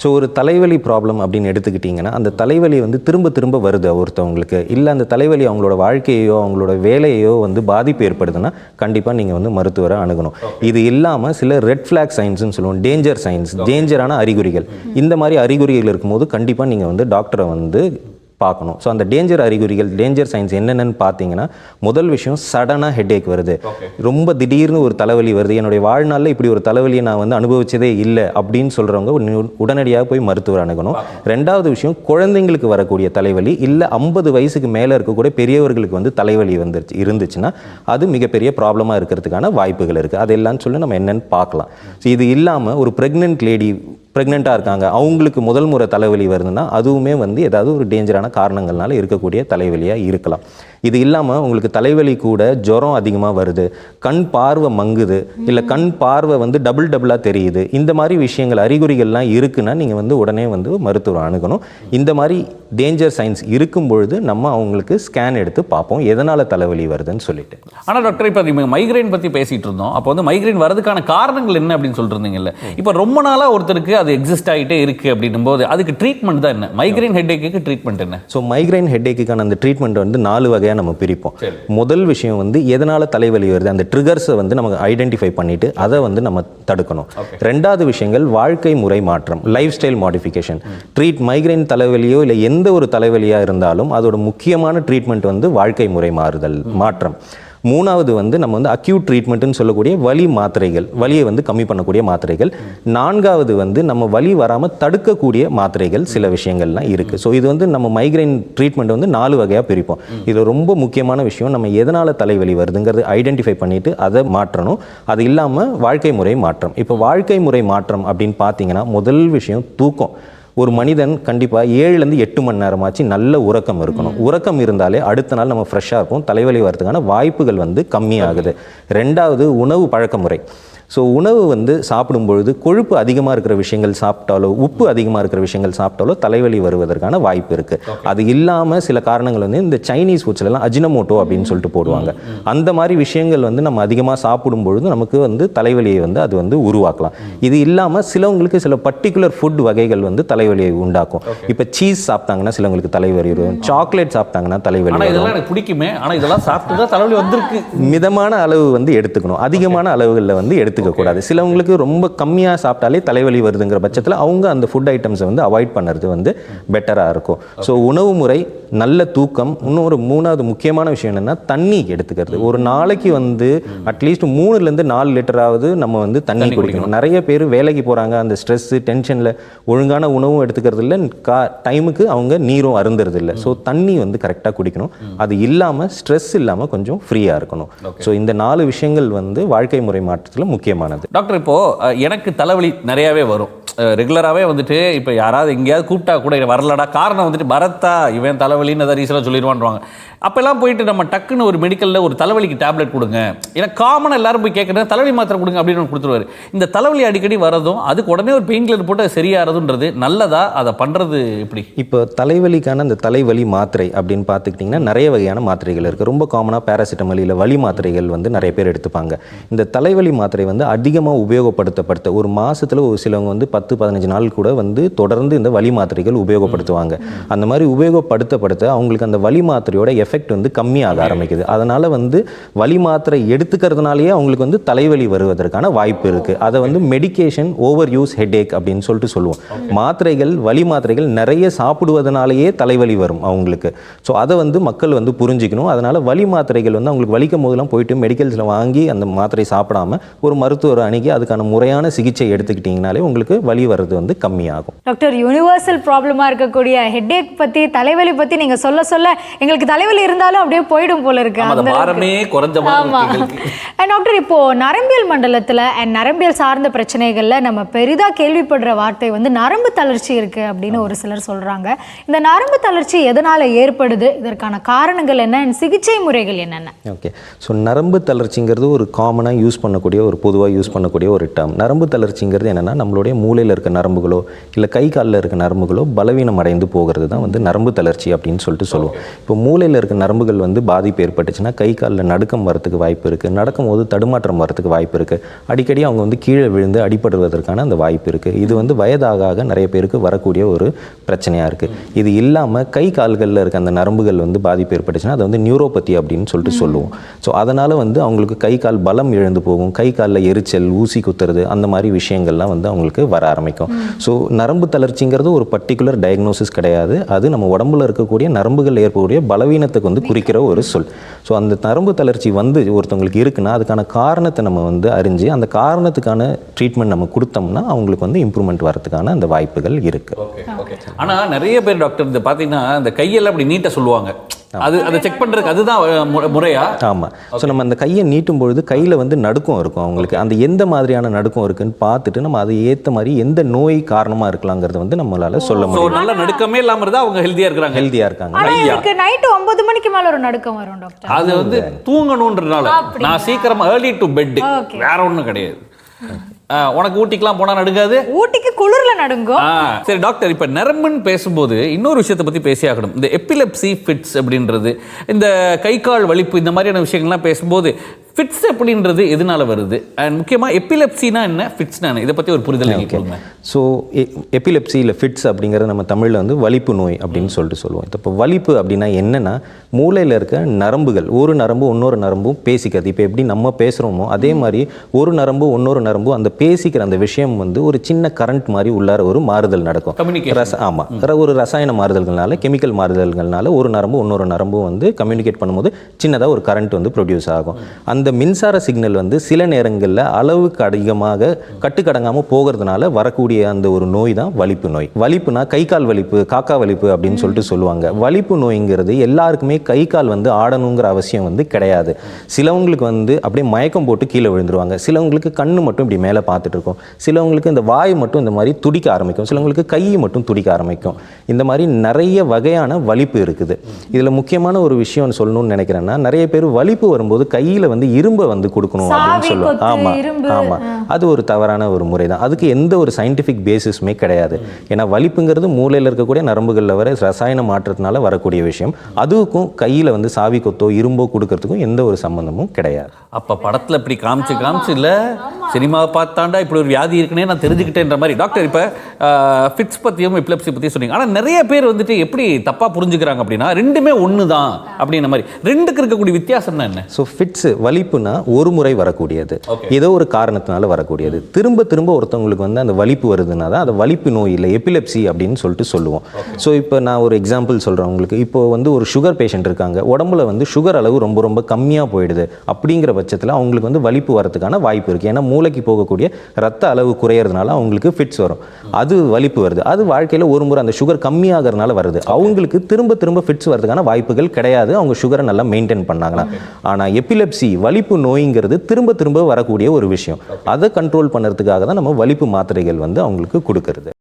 So ஒரு தலைவலி problem அப்படின்னு எடுத்துக்கிட்டிங்கன்னா அந்த தலைவலி வந்து திரும்ப திரும்ப வருது ஒருத்தவங்களுக்கு, இல்லை அந்த தலைவலி அவங்களோட வாழ்க்கையோ அவங்களோட வேலையோ வந்து பாதிப்பு ஏற்படுதுன்னா கண்டிப்பாக நீங்கள் வந்து மருத்துவரை அணுகணும். இது இல்லாமல் சில ரெட் ஃப்ளாக் சைன்ஸ்னு சொல்லுவோம், டேஞ்சர் சைன்ஸ், டேஞ்சரான அறிகுறிகள். இந்த மாதிரி அறிகுறிகள் இருக்கும்போது கண்டிப்பாக நீங்கள் வந்து டாக்டரை வந்து பார்க்கணும். ஸோ அந்த டேஞ்சர் அறிகுறிகள், டேஞ்சர் சைன்ஸ் என்னென்னு பார்த்தீங்கன்னா, முதல் விஷயம் சடனாக ஹெட்டேக் வருது, ரொம்ப திடீர்னு ஒரு தலைவலி வருது, என்னுடைய வாழ்நாளில் இப்படி ஒரு தலைவலியை நான் வந்து அனுபவிச்சதே இல்லை அப்படின்னு சொல்கிறவங்க உடனடியாக போய் மருத்துவர் அணுகணும். ரெண்டாவது விஷயம், குழந்தைங்களுக்கு வரக்கூடிய தலைவலி இல்லை 50 வயசுக்கு மேலே இருக்கக்கூடிய பெரியவர்களுக்கு வந்து தலைவலி இருந்துச்சுன்னா அது மிகப்பெரிய ப்ராப்ளமாக இருக்கிறதுக்கான வாய்ப்புகள் இருக்குது. அதெல்லாம் சொல்லி நம்ம என்னென்னு பார்க்கலாம். ஸோ இது இல்லாமல் ஒரு ப்ரெக்னெண்ட்டாக இருக்காங்க, அவங்களுக்கு முதல் முறை தலைவலி வருதுன்னா அதுவுமே வந்து ஏதாவது ஒரு டேஞ்சரான காரணங்கள்னால இருக்கக்கூடிய தலைவலியாக இருக்கலாம். இது இல்லாமல் உங்களுக்கு தலைவலி கூட ஜுரம் அதிகமாக வருது, கண் பார்வை மங்குது, இல்லை கண் பார்வை வந்து டபுளாக தெரியுது, இந்த மாதிரி விஷயங்கள் அறிகுறிகள்லாம் இருக்குன்னா நீங்கள் வந்து உடனே வந்து மருத்துவர் அணுகணும். இந்த மாதிரி டேஞ்சர் சைன்ஸ் இருக்கும் பொழுது நம்ம அவங்களுக்கு ஸ்கேன் எடுத்து பார்ப்போம் எதனால் தலைவலி வருதுன்னு சொல்லிட்டு. ஆனால் டாக்டர், இப்போ மைக்ரைன் பற்றி பேசிகிட்டு இருந்தோம். அப்போ வந்து மைக்ரைன் வரதுக்கான காரணங்கள் என்ன அப்படின்னு சொல்லிருந்தீங்கல்ல. இப்போ ரொம்ப நாளாக ஒருத்தருக்கு அது எக்ஸிஸ்ட் ஆகிட்டே இருக்குது அப்படின்னும் போது அதுக்கு ட்ரீட்மெண்ட் தான் என்ன? மைக்ரைன் ஹெட்டேக்கு ட்ரீட்மெண்ட் என்ன? ஸோ மைக்ரைன் ஹெட்டேக்குக்கான அந்த ட்ரீட்மெண்ட் வந்து 4 வகையாக நம்ம பிரிப்போம். முதல் விஷயம் வந்து எதனால தலைவலி வருது, அந்த ட்ரிகர்ஸை வந்து நமக்கு ஐடென்டிஃபை பண்ணிட்டு அதை வந்து நம்ம தடுக்கணும். ரெண்டாவது விஷயங்கள் வாழ்க்கை முறை மாற்றம், லைஃப் ஸ்டைல் மாடிஃபிகேஷன். மைக்ரைன் தலைவலியோ இல்லை எந்த ஒரு தலைவலியாக இருந்தாலும் அதோட முக்கியமான ட்ரீட்மெண்ட் வந்து வாழ்க்கை முறை மாற்றம். மூணாவது வந்து நம்ம வந்து அக்யூட் ட்ரீட்மெண்ட்னு சொல்லக்கூடிய வலி மாத்திரைகள், வலியை வந்து கம்மி பண்ணக்கூடிய மாத்திரைகள். நான்காவது வந்து நம்ம வலி வராமல் தடுக்கக்கூடிய மாத்திரைகள், சில விஷயங்கள்லாம் இருக்குது. ஸோ இது வந்து நம்ம மைக்ரைன் ட்ரீட்மெண்ட் வந்து 4 வகையாக பிரிப்போம். இதில் ரொம்ப முக்கியமான விஷயம், நம்ம எதனால் தலைவலி வருதுங்கிறது ஐடென்டிஃபை பண்ணிவிட்டு அதை மாற்றணும். அது இல்லாமல் வாழ்க்கை முறை மாற்றம். இப்போ வாழ்க்கை முறை மாற்றம் அப்படின்னு பார்த்தீங்கன்னா முதல் விஷயம் தூக்கம். ஒரு மனிதன் கண்டிப்பாக 7லேருந்து 8 மணி நேரமாச்சு நல்ல உறக்கம் இருக்கணும். உறக்கம் இருந்தாலே அடுத்த நாள் நம்ம ஃப்ரெஷ்ஷாக இருப்போம், தலைவலி வரதுக்கான வாய்ப்புகள் வந்து கம்மியாகுது. ரெண்டாவது உணவு பழக்க முறை. ஸோ உணவு வந்து சாப்பிடும்பொழுது கொழுப்பு அதிகமாக இருக்கிற விஷயங்கள் சாப்பிட்டாலோ உப்பு அதிகமாக இருக்கிற விஷயங்கள் சாப்பிட்டாலோ தலைவலி வருவதற்கான வாய்ப்பு இருக்குது. அது இல்லாமல் சில காரணங்கள் வந்து இந்த சைனீஸ் ஃபுட்ஸ்லாம் அஜினமோட்டோ அப்படின்னு சொல்லிட்டு போடுவாங்க. அந்த மாதிரி விஷயங்கள் வந்து நம்ம அதிகமாக சாப்பிடும்பொழுது நமக்கு வந்து தலைவலியை வந்து அது வந்து உருவாக்கலாம். இது இல்லாமல் சிலவங்களுக்கு சில பர்டிகுலர் ஃபுட் வகைகள் வந்து தலைவலியை உண்டாக்கும். இப்போ சீஸ் சாப்பிட்டாங்கன்னா சிலவங்களுக்கு தலைவலி வரும், சாக்லேட் சாப்பிட்டாங்கன்னா தலைவலி வரும். இதெல்லாம் எனக்கு பிடிக்குமே, ஆனால் இதெல்லாம் சாப்பிட்டு தான் தலைவலி வந்திருக்கு. மிதமான அளவு வந்து எடுத்துக்கணும், அதிகமான அளவுகளில் வந்து கூடாது. சிலவங்களுக்கு ரொம்ப கம்மியாக சாப்பிட்டாலே தலைவலி வருதுங்கிற பட்சத்தில் அவங்க அந்த ஃபுட் ஐட்டம்ஸை வந்து அவாய்ட் பண்ணுறது வந்து பெட்டராக இருக்கும். ஸோ உணவு முறை, நல்ல தூக்கம். இன்னொரு மூணாவது முக்கியமான விஷயம் என்னென்னா தண்ணி எடுத்துக்கிறது. ஒரு நாளைக்கு வந்து அட்லீஸ்ட் 3லேருந்து 4 லிட்டராவது நம்ம வந்து தண்ணி குடிக்கணும். நிறைய பேர் வேலைக்கு போகிறாங்க, அந்த ஸ்ட்ரெஸ்ஸு டென்ஷனில் ஒழுங்கான உணவும் எடுத்துக்கிறது இல்லை, டைமுக்கு அவங்க நீரும் அருந்துறது இல்லை. ஸோ தண்ணி வந்து கரெக்டாக குடிக்கணும். அது இல்லாமல் ஸ்ட்ரெஸ் இல்லாமல் கொஞ்சம் ஃப்ரீயாக இருக்கணும். ஸோ இந்த 4 விஷயங்கள் வந்து வாழ்க்கை முறை மாற்றத்தில் முக்கியமானது. டாக்டர், இப்போ எனக்கு தலைவலி நிறையாவே வரும் ரெகுலராகவே வந்துட்டு. இப்போ யாராவது எங்கேயாவது கூப்பிட்டா கூட வரலடா, காரணம் வந்துட்டு பரத்தா இவன் தலைவலின்னு அதை ரீசனாக சொல்லிடுவான்றாங்க. அப்போல்லாம் போயிட்டு நம்ம டக்குன்னு ஒரு மெடிக்கலில் ஒரு தலைவலிக்கு டேப்லெட் கொடுங்க, ஏன்னா காமனாக எல்லாரும் போய் கேட்குறது தலைவலி மாத்திரை கொடுங்க அப்படின்னு கொடுத்துருவாரு. இந்த தலைவலி அடிக்கடி வரதும் அதுக்கு உடனே ஒரு பெயின் கில்லர் போட்டு சரியாகிறதுன்றது நல்லதா? அதை பண்ணுறது எப்படி? இப்போ தலைவலிக்கான அந்த தலைவலி மாத்திரை அப்படின்னு பார்த்துக்கிட்டிங்கன்னா நிறைய வகையான மாத்திரைகள் இருக்குது. ரொம்ப காமனாக பேராசிட்டமல் இல்லை வலி மாத்திரைகள் வந்து நிறைய பேர் எடுத்துப்பாங்க. இந்த தலைவலி மாத்திரை வந்து அதிகமாக உபயோகப்படுத்த ஒரு மாதத்தில் ஒரு சிலவங்க வந்து 10-15 நாள் கூட வந்து தொடர்ந்து இந்த வலி மாத்திரைகள் உபயோகப்படுத்துவாங்க. அந்த மாதிரி உபயோகப்படுத்த அவங்களுக்கு அந்த வலி மாத்திரையோட எஃபெக்ட் வந்து கம்மியாக ஆரம்பிக்குது. அதனால் வந்து வலி மாத்திரை எடுத்துக்கிறதுனாலேயே அவங்களுக்கு வந்து தலைவலி வருவதற்கான வாய்ப்பு இருக்குது. அதை வந்து மெடிகேஷன் ஓவர் யூஸ் ஹெட்டேக் அப்படின்னு சொல்லிட்டு சொல்லுவோம். மாத்திரைகள், வலி மாத்திரைகள் நிறைய சாப்பிடுவதனாலேயே தலைவலி வரும் அவங்களுக்கு. ஸோ அதை வந்து மக்கள் வந்து புரிஞ்சிக்கணும். அதனால் வலி மாத்திரைகள் வந்து அவங்களுக்கு வலிக்கும் போதெல்லாம் போயிட்டு மெடிக்கல்ஸில் வாங்கி அந்த மாத்திரை சாப்பிடாமல் ஒரு மருத்துவர் அணுகி அதுக்கான முறையான சிகிச்சை எடுத்துக்கிட்டிங்கனாலே உங்களுக்கு வலி வர்றது வந்து கம்மியாகும். டாக்டர், யூனிவர்சல் ப்ராப்ளமாக இருக்கக்கூடிய ஹெட்டேக் பற்றி, தலைவலி பற்றி நீங்கள் சொல்ல எங்களுக்கு தலைவலி இருந்தாலும் அப்படியே போயிடும் போல இருக்கு. டாக்டர், இப்போ நரம்பியல் மண்டலத்தில் நரம்பியல் சார்ந்த பிரச்சனைகள்ல நம்ம பெரிதா கேள்விப்படுற வார்த்தை வந்து நரம்பு தளர்ச்சி இருக்கு அப்படின்னு ஒரு சிலர் சொல்றாங்க. இந்த நரம்பு தளர்ச்சி எதனால ஏற்படுது, இதற்கான காரணங்கள் என்ன, சிகிச்சை முறைகள் என்னென்ன? ஓகே, ஸோ நரம்பு தளர்ச்சிங்கிறது ஒரு காமனாக யூஸ் பண்ணக்கூடிய, ஒரு பொதுவாக யூஸ் பண்ணக்கூடிய ஒரு டேர்ம். நரம்பு தளர்ச்சிங்கிறது என்னென்னா நம்மளுடைய மூளை மூளையில் இருக்க நரம்புகளோ இல்லை கை காலில் இருக்க நரம்புகளோ பலவீனம் அடைந்து போகிறது தான் வந்து நரம்பு தளர்ச்சி அப்படின்னு சொல்லிட்டு சொல்லுவோம். இப்போ மூளையில் இருக்க நரம்புகள் வந்து பாதிப்பு ஏற்பட்டுச்சுன்னா கை காலில் நடுக்கம் வரத்துக்கு வாய்ப்பு இருக்குது, நடக்கும் போது தடுமாற்றம் வரத்துக்கு வாய்ப்பு இருக்குது, அடிக்கடி அவங்க வந்து கீழே விழுந்து அடிபடுவதற்கான அந்த வாய்ப்பு இருக்குது. இது வந்து வயதாக நிறைய பேருக்கு வரக்கூடிய ஒரு பிரச்சனையாக இருக்குது. இது இல்லாமல் கை கால்களில் இருக்க அந்த நரம்புகள் வந்து பாதிப்பு ஏற்பட்டுச்சுன்னா அதை வந்து நியூரோபதி அப்படின்னு சொல்லிட்டு சொல்லுவோம். ஸோ அதனால் வந்து அவங்களுக்கு கை கால் பலம் இழந்து போகும், கை காலில் எரிச்சல், ஊசி குத்துறது, அந்த மாதிரி விஷயங்கள்லாம் வந்து அவங்களுக்கு வர ஆரம்பிக்கும். ஸோ நரம்பு தளர்ச்சிங்கிறது ஒரு பர்டிகுலர் டயக்னோசிஸ் கிடையாது. அது நம்ம உடம்புல இருக்கக்கூடிய நரம்புகள் ஏற்படக்கூடிய பலவீனத்துக்கு வந்து குறிக்கிற ஒரு சொல். ஸோ அந்த நரம்பு தளர்ச்சி வந்து ஒருத்தவங்களுக்கு இருக்குன்னா அதுக்கான காரணத்தை நம்ம வந்து அறிஞ்சு அந்த காரணத்துக்கான ட்ரீட்மெண்ட் நம்ம கொடுத்தோம்னா அவங்களுக்கு வந்து இம்ப்ரூவ்மெண்ட் வரதுக்கான அந்த வாய்ப்புகள் இருக்குது. ஆனால் நிறைய பேர் டாக்டர் இந்த பார்த்தீங்கன்னா இந்த கையெல்லாம் அப்படி நீட்ட சொல்லுவாங்க, அதை செக் பண்ணுறதுக்கு அதுதான் முறையா? ஆமாம். ஸோ நம்ம அந்த கையை நீட்டும் பொழுது கையில் வந்து நடுக்கம் இருக்கும் அவங்களுக்கு. அந்த எந்த மாதிரியான நடுக்கம் இருக்குன்னு பார்த்துட்டு நம்ம அதை ஏற்ற மாதிரி எந்த நோய் காரணமாக இருக்கலாங்கிறத வந்து நம்மளால சொல்ல முடியும். நல்ல நடுக்கமே இல்லாமல் இருந்தால் அவங்க ஹெல்த்தியாக இருக்காங்க. எனக்கு நைட்டு 9 மணிக்கு மேலே ஒரு நடுக்கம் வரும் டாக்டர். அது வந்து தூங்கணுன்றதுனால நான் சீக்கிரமாக ஏர்லி டு பெட், வேற ஒன்றும் கிடையாது. உனக்கு ஊட்டிக்கெல்லாம் போனால் நடுங்காது? ஊட்டிக்கு குளிரில் நடுங்கும். சரி டாக்டர், இப்போ நரம்புன்னு பேசும்போது இன்னொரு விஷயத்தை பற்றி பேசியாகணும். இந்த எபிலெப்சி ஃபிட்ஸ் அப்படின்றது, இந்த கை கால் வலிப்பு, இந்த மாதிரியான விஷயங்கள்லாம் பேசும்போது ஃபிட்ஸ் அப்படின்றது எதனால வருது, அண்ட் முக்கியமாக எபிலெப்சினா என்ன, ஃபிட்ஸ்னா என்ன, இதை பற்றி ஒரு புரிதல் கொடுங்க. ஸோ எபிலெப்சி இல்லை ஃபிட்ஸ் அப்படிங்கிறது நம்ம தமிழில் வந்து வலிப்பு நோய் அப்படின்னு சொல்லிட்டு சொல்லுவோம். இப்போ வலிப்பு அப்படின்னா என்னென்னா மூளையில் இருக்க நரம்புகள், ஒரு நரம்பு இன்னொரு நரம்பும் பேசிக்கிறது. இப்போ எப்படி நம்ம பேசுகிறோமோ அதே மாதிரி ஒரு நரம்பு இன்னொரு நரம்பு அந்த பேசிக்கிற அந்த விஷயம் வந்து ஒரு சின்ன கரண்ட் மாதிரி உள்ளார ஒரு மாறுதல் நடக்கும். ஆமாம், ஒரு ரசாயன மாறுதல்கள்னால, கெமிக்கல் மாறுதல்கள்னால ஒரு நரம்பு இன்னொரு நரம்பும் வந்து கம்யூனிகேட் பண்ணும்போது சின்னதாக ஒரு கரண்ட் வந்து ப்ரொடியூஸ் ஆகும். அந்த மின்சார சிக்னல் வந்து சில நேரங்களில் அளவுக்கு அதிகமாக கட்டுக்கடங்காமல் போகிறதுனால வரக்கூடிய அந்த ஒரு நோய் தான் வலிப்பு நோய். வலிப்புனா கை கால் வலிப்பு, காக்கா வலிப்பு அப்படின்னு சொல்லிட்டு சொல்லுவாங்க. வலிப்பு நோய்ங்கிறது எல்லாருக்குமே கை கால் வந்து ஆடணுங்கிற அவசியம் வந்து கிடையாது. சிலவங்களுக்கு வந்து அப்படியே மயக்கம் போட்டு கீழே விழுந்துருவாங்க, சிலவங்களுக்கு கண்ணு மட்டும் இப்படி மேலே பார்த்துட்டு இருக்கும், சிலவங்களுக்கு இந்த வாய் மட்டும் இந்த மாதிரி துடிக்க ஆரம்பிக்கும், சிலவங்களுக்கு கை மட்டும் துடிக்க ஆரம்பிக்கும். இந்த மாதிரி நிறைய வகையான வலிப்பு இருக்குது. இதில் முக்கியமான ஒரு விஷயம் சொல்லணும்னு நினைக்கிறேன்னா, நிறைய பேர் வலிப்பு வரும்போது கையில் வந்து இரும்பை வந்து கொடுக்கணும் அப்படின்னு சொல்லுவாங்க. ஆமாம், அது ஒரு தவறான ஒரு முறை தான். அதுக்கு எந்த ஒரு சயின்டிஃபிக் பேசிஸுமே கிடையாது. ஏன்னா வலிப்புங்கிறது மூளையில் இருக்கக்கூடிய நரம்புகளில் வர ரசாயன மாற்றத்தினால வரக்கூடிய விஷயம். அதுக்கும் கையில் வந்து சாவி கொத்தோ இரும்போ கொடுக்கறதுக்கும் எந்த ஒரு சம்பந்தமும் கிடையாது. அப்போ படத்தில் இப்படி காமிச்சு இல்லை, சினிமாவை பார்த்தாண்டா இப்படி ஒரு வியாதி இருக்குன்னே நான் தெரிஞ்சுக்கிட்டேன்ற மாதிரி. டாக்டர், இப்போ ஃபிட்ஸ் பற்றியும் எபிலெப்சி பற்றியும் சொன்னீங்க. ஆனால் நிறைய பேர் வந்துட்டு எப்படி தப்பாக புரிஞ்சுக்கிறாங்க அப்படின்னா ரெண்டுமே ஒன்று தான் அப்படின்ற மாதிரி. ரெண்டுக்கு இருக்கக்கூடிய வித்தியாசம்னா என்ன? ஸோ ஃபிட்ஸ் வலிப்புனா ஒரு முறை வரக்கூடியது, ஏதோ ஒரு காரணத்தினால வரக்கூடியது. திரும்ப திரும்ப ஒருத்தவங்களுக்கு வந்து அந்த வலிப்பு வருதுன்னா தான் அதை வலிப்பு நோய் இல்லை எபிலெப்சி அப்படின்னு சொல்லிட்டு சொல்லுவோம். ஸோ இப்போ நான் ஒரு எக்ஸாம்பிள் சொல்கிறேன் உங்களுக்கு. இப்போ வந்து ஒரு சுகர் பேஷண்ட் இருக்காங்க, உடம்புல வந்து சுகர் அளவு ரொம்ப ரொம்ப கம்மியாக போயிடுது. அப்படிங்கிற பட்சத்தில் அவங்களுக்கு வந்து வலிப்பு வரதுக்கான வாய்ப்பு இருக்குது. ஏன்னா மூளைக்கு போகக்கூடிய ரத்த அளவு குறையிறதுனால அவங்களுக்கு ஃபிட்ஸ் வரும். அது வலிப்பு வருது. அது வாழ்க்கையில் ஒரு முறை அந்த சுகர் கம்மியாகிறதுனால வருது. அவங்களுக்கு திரும்ப திரும்ப ஃபிட்ஸ் வரதுக்கான வாய்ப்புகள் கிடையாது, அவங்க சுகரை நல்லா மெயின்டைன் பண்ணாங்கன்னா. ஆனால் எபிலெப்சி வலிப்பு நோய்ங்கிறது திரும்ப திரும்ப வரக்கூடிய ஒரு விஷயம். அதை கண்ட்ரோல் பண்ணுறதுக்காக தான் நம்ம வலிப்பு மாத்திரைகள் வந்து அவங்களுக்கு கொடுக்கறது.